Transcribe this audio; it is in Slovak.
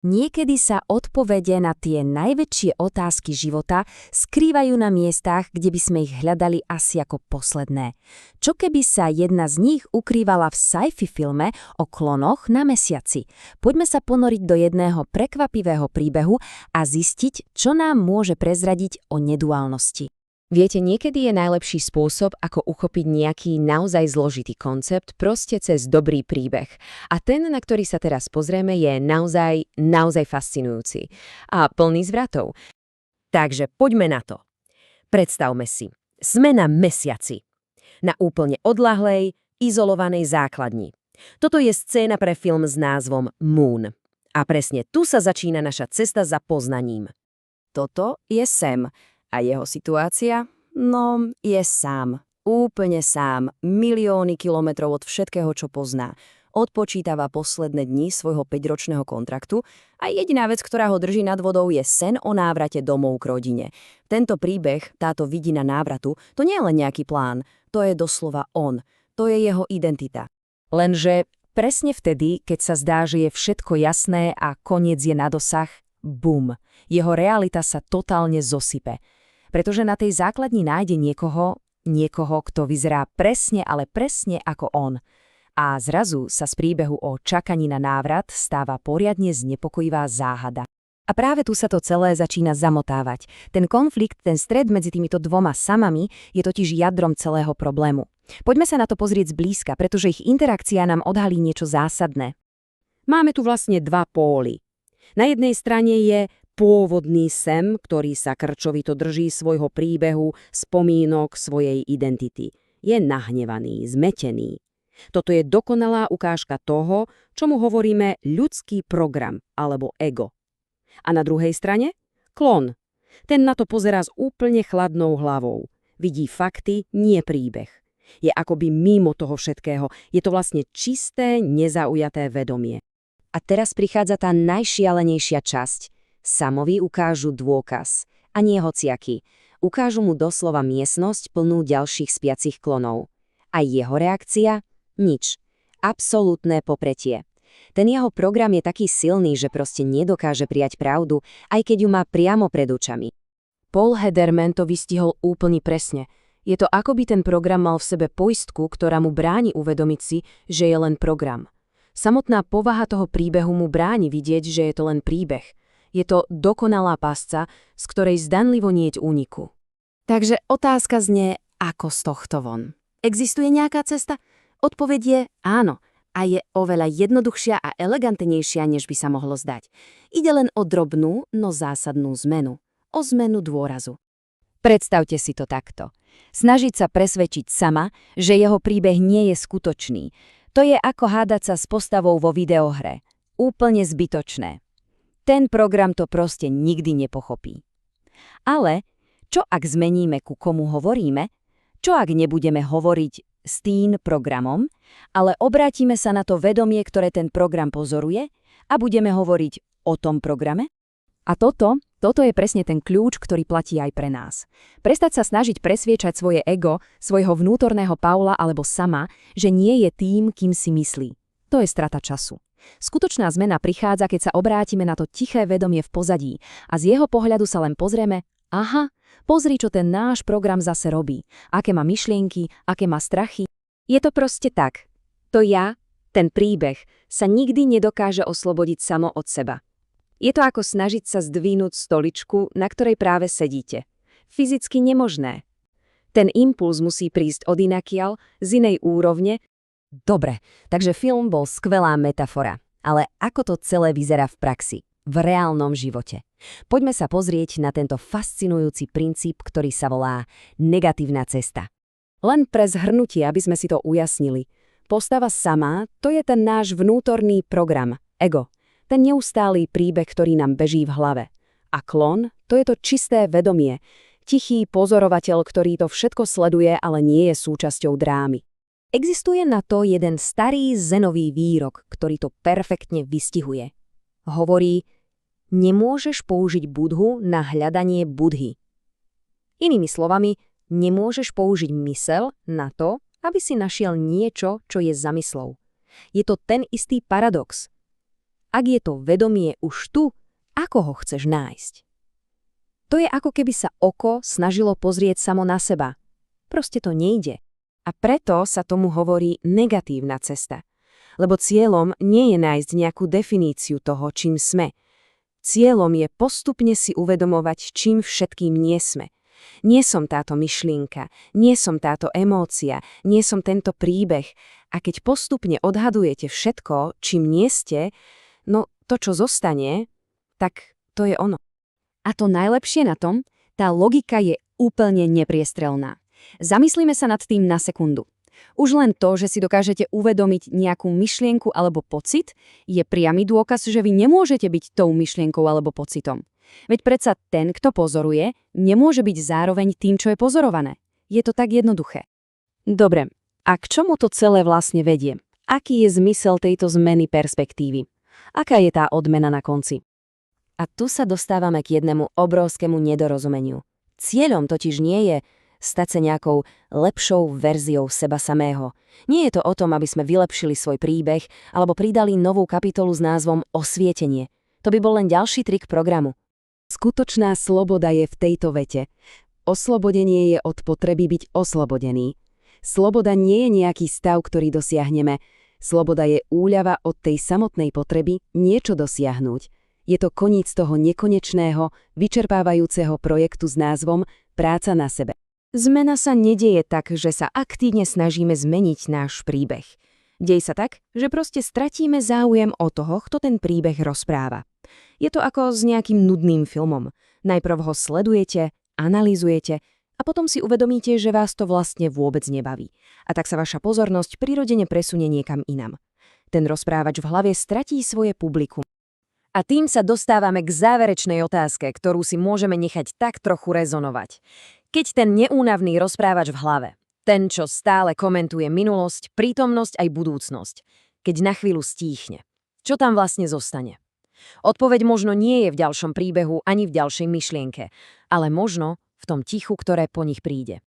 Niekedy sa odpovede na tie najväčšie otázky života skrývajú na miestach, kde by sme ich hľadali asi ako posledné. Čo keby sa jedna z nich ukrývala v sci-fi filme o klonoch na mesiaci? Poďme sa ponoriť do jedného prekvapivého príbehu a zistiť, čo nám môže prezradiť o neduálnosti. Viete, niekedy je najlepší spôsob, ako uchopiť nejaký naozaj zložitý koncept proste cez dobrý príbeh. A ten, na ktorý sa teraz pozrieme, je naozaj fascinujúci a plný zvratov. Takže poďme na to. Predstavme si, sme na mesiaci. Na úplne odľahlej, izolovanej základni. Toto je scéna pre film s názvom Moon. A presne tu sa začína naša cesta za poznaním. Toto je Sam. A jeho situácia? No, je sám. Úplne sám. Milióny kilometrov od všetkého, čo pozná. Odpočítava posledné dni svojho 5-ročného kontraktu a jediná vec, ktorá ho drží nad vodou, je sen o návrate domov k rodine. Tento príbeh, táto vidina návratu, to nie je len nejaký plán. To je doslova on. To je jeho identita. Lenže presne vtedy, keď sa zdá, že je všetko jasné a koniec je na dosah, bum, jeho realita sa totálne zosype. Pretože na tej základni nájde niekoho, kto vyzerá presne, ale presne ako on. A zrazu sa z príbehu o čakaní na návrat stáva poriadne znepokojivá záhada. A práve tu sa to celé začína zamotávať. Ten konflikt, ten stred medzi týmito dvoma samami je totiž jadrom celého problému. Poďme sa na to pozrieť zblízka, pretože ich interakcia nám odhalí niečo zásadné. Máme tu vlastne dva póly. Na jednej strane je pôvodný Sam, ktorý sa krčovito drží svojho príbehu, spomínok, svojej identity. Je nahnevaný, zmetený. Toto je dokonalá ukážka toho, čomu hovoríme ľudský program alebo ego. A na druhej strane? Klon. Ten na to pozerá s úplne chladnou hlavou. Vidí fakty, nie príbeh. Je akoby mimo toho všetkého. Je to vlastne čisté, nezaujaté vedomie. A teraz prichádza tá najšialenejšia časť. Samovi ukážu dôkaz. A nie hociaký. Ukážu mu doslova miestnosť plnú ďalších spiacich klonov. A jeho reakcia? Nič. Absolútne popretie. Ten jeho program je taký silný, že proste nedokáže prijať pravdu, aj keď ju má priamo pred očami. Paul Hederman to vystihol úplne presne. Je to ako by ten program mal v sebe poistku, ktorá mu bráni uvedomiť si, že je len program. Samotná povaha toho príbehu mu bráni vidieť, že je to len príbeh. Je to dokonalá pasca, z ktorej zdanlivo niet úniku. Takže otázka znie, ako z tohto von. Existuje nejaká cesta? Odpoveď je áno. A je oveľa jednoduchšia a elegantnejšia, než by sa mohlo zdať. Ide len o drobnú, no zásadnú zmenu. O zmenu dôrazu. Predstavte si to takto. Snažiť sa presvedčiť sama, že jeho príbeh nie je skutočný. To je ako hádať sa s postavou vo videohre. Úplne zbytočné. Ten program to proste nikdy nepochopí. Ale čo ak zmeníme, ku komu hovoríme? Čo ak nebudeme hovoriť s tým programom, ale obrátime sa na to vedomie, ktoré ten program pozoruje a budeme hovoriť o tom programe? A toto je presne ten kľúč, ktorý platí aj pre nás. Prestať sa snažiť presviečať svoje ego, svojho vnútorného Paula alebo sama, že nie je tým, kým si myslí. To je strata času. Skutočná zmena prichádza, keď sa obrátime na to tiché vedomie v pozadí a z jeho pohľadu sa len pozrieme, aha, pozri, čo ten náš program zase robí, aké má myšlienky, aké má strachy. Je to proste tak. To ja, ten príbeh, sa nikdy nedokáže oslobodiť samo od seba. Je to ako snažiť sa zdvihnúť stoličku, na ktorej práve sedíte. Fyzicky nemožné. Ten impuls musí prísť odinakiaľ, z inej úrovne. Dobre, takže film bol skvelá metafora. Ale ako to celé vyzerá v praxi, v reálnom živote? Poďme sa pozrieť na tento fascinujúci princíp, ktorý sa volá negatívna cesta. Len pre zhrnutie, aby sme si to ujasnili. Postava sama, to je ten náš vnútorný program, ego. Ten neustálý príbeh, ktorý nám beží v hlave. A klon, to je to čisté vedomie. Tichý pozorovateľ, ktorý to všetko sleduje, ale nie je súčasťou drámy. Existuje na to jeden starý zenový výrok, ktorý to perfektne vystihuje. Hovorí, nemôžeš použiť Budhu na hľadanie Budhy. Inými slovami, nemôžeš použiť mysel na to, aby si našiel niečo, čo je za myslou. Je to ten istý paradox. Ak je to vedomie už tu, ako ho chceš nájsť? To je ako keby sa oko snažilo pozrieť samo na seba. Proste to nejde. A preto sa tomu hovorí negatívna cesta. Lebo cieľom nie je nájsť nejakú definíciu toho, čím sme. Cieľom je postupne si uvedomovať, čím všetkým nie sme. Nie som táto myšlienka, nie som táto emócia, nie som tento príbeh. A keď postupne odhadujete všetko, čím nie ste, no to, čo zostane, tak to je ono. A to najlepšie na tom, tá logika je úplne nepriestrelná. Zamyslíme sa nad tým na sekundu. Už len to, že si dokážete uvedomiť nejakú myšlienku alebo pocit, je priamy dôkaz, že vy nemôžete byť tou myšlienkou alebo pocitom. Veď predsa ten, kto pozoruje, nemôže byť zároveň tým, čo je pozorované. Je to tak jednoduché. Dobre, a k čomu to celé vlastne vedie? Aký je zmysel tejto zmeny perspektívy? Aká je tá odmena na konci? A tu sa dostávame k jednému obrovskému nedorozumeniu. Cieľom totiž nie je stať sa nejakou lepšou verziou seba samého. Nie je to o tom, aby sme vylepšili svoj príbeh alebo pridali novú kapitolu s názvom Osvietenie. To by bol len ďalší trik programu. Skutočná sloboda je v tejto vete. Oslobodenie je od potreby byť oslobodený. Sloboda nie je nejaký stav, ktorý dosiahneme. Sloboda je úľava od tej samotnej potreby niečo dosiahnuť. Je to koniec toho nekonečného, vyčerpávajúceho projektu s názvom Práca na sebe. Zmena sa nedieje tak, že sa aktívne snažíme zmeniť náš príbeh. Deje sa tak, že proste stratíme záujem o toho, kto ten príbeh rozpráva. Je to ako s nejakým nudným filmom. Najprv ho sledujete, analyzujete a potom si uvedomíte, že vás to vlastne vôbec nebaví. A tak sa vaša pozornosť prirodzene presunie niekam inam. Ten rozprávač v hlave stratí svoje publikum. A tým sa dostávame k záverečnej otázke, ktorú si môžeme nechať tak trochu rezonovať. Keď ten neúnavný rozprávač v hlave, ten, čo stále komentuje minulosť, prítomnosť aj budúcnosť, keď na chvíľu stíchne, čo tam vlastne zostane? Odpoveď možno nie je v ďalšom príbehu ani v ďalšej myšlienke, ale možno v tom tichu, ktoré po nich príde.